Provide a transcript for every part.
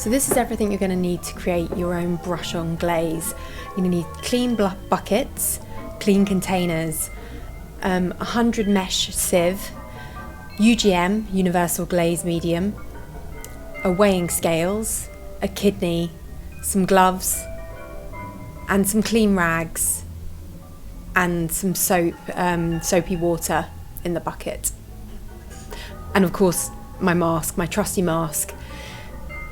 So this is everything you're going to need to create your own brush-on glaze. You're going to need clean buckets, clean containers, 100 mesh sieve, UGM, universal glaze medium, a weighing scales, a kidney, some gloves, and some clean rags, and some soap, soapy water in the bucket. And of course, my mask, my trusty mask.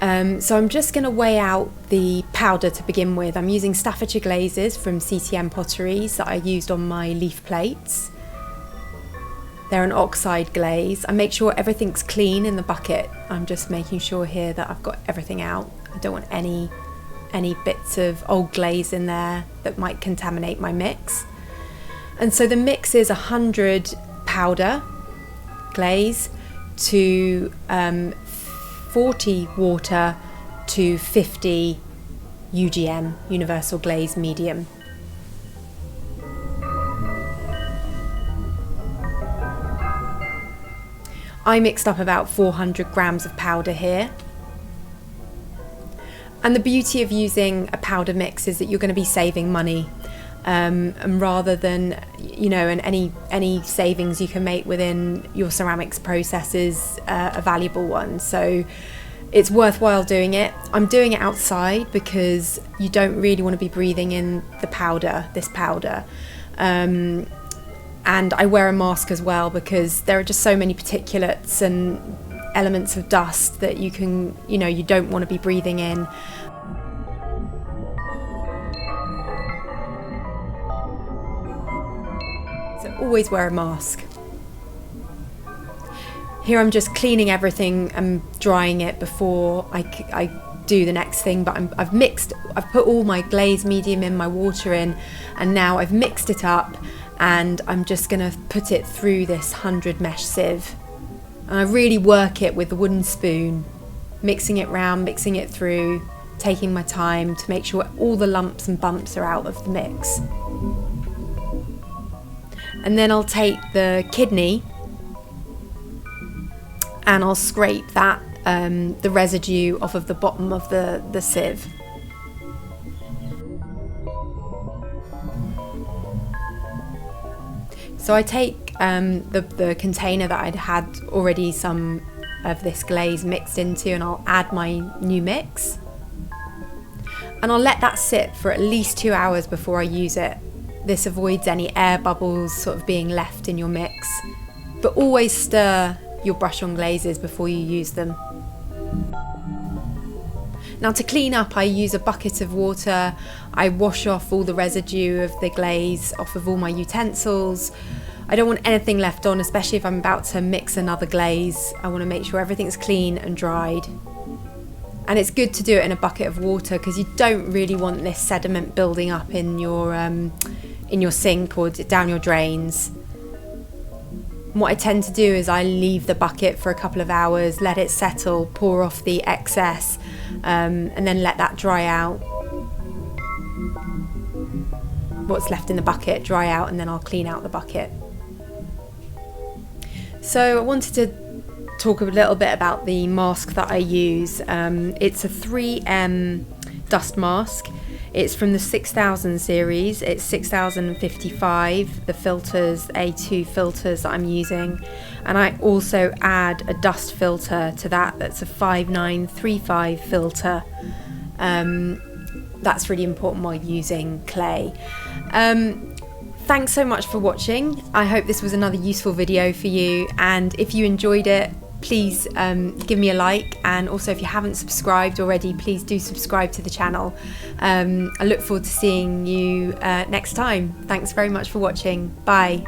So I'm just going to weigh out the powder to begin with. I'm using Staffordshire glazes from CTM Potteries that I used on my leaf plates. They're an oxide glaze. I make sure everything's clean in the bucket. I'm just making sure here that I've got everything out. I don't want any bits of old glaze in there that might contaminate my mix. And so the mix is 100 powder glaze to 40 water to 50 UGM, universal glaze medium. I mixed up about 400 grams of powder here. And the beauty of using a powder mix is that you're going to be saving money. And rather than, you know, and any savings you can make within your ceramics process is a valuable one. So it's worthwhile doing it. I'm doing it outside because you don't really want to be breathing in the powder, this powder. And I wear a mask as well because there are just so many particulates and elements of dust that you don't want to be breathing in. So always wear a mask. Here I'm just cleaning everything and drying it before I do the next thing, but I've put all my glaze medium in, my water in, and now I've mixed it up and I'm just going to put it through this 100 mesh sieve. And I really work it with the wooden spoon, mixing it round, mixing it through, taking my time to make sure all the lumps and bumps are out of the mix. And then I'll take the kidney and I'll scrape that, the residue off of the bottom of the sieve. So I take the container that I'd had already some of this glaze mixed into, and I'll add my new mix. And I'll let that sit for at least 2 hours before I use it. This avoids any air bubbles sort of being left in your mix. But always stir your brush-on glazes before you use them. Now to clean up, I use a bucket of water. I wash off all the residue of the glaze off of all my utensils. I don't want anything left on, especially if I'm about to mix another glaze. I want to make sure everything's clean and dried. And it's good to do it in a bucket of water because you don't really want this sediment building up in your sink or down your drains. And what I tend to do is I leave the bucket for a couple of hours, let it settle, pour off the excess, and then let that dry out. What's left in the bucket, dry out, and then I'll clean out the bucket. So I wanted to talk a little bit about the mask that I use. It's a 3M dust mask. It's from the 6000 series. It's 6055, the filters, A2 filters that I'm using. And I also add a dust filter to that. That's a 5935 filter. That's really important while using clay. Thanks so much for watching. I hope this was another useful video for you. And if you enjoyed it, please give me a like, and also if you haven't subscribed already, please do subscribe to the channel. I look forward to seeing you next time. Thanks very much for watching. Bye.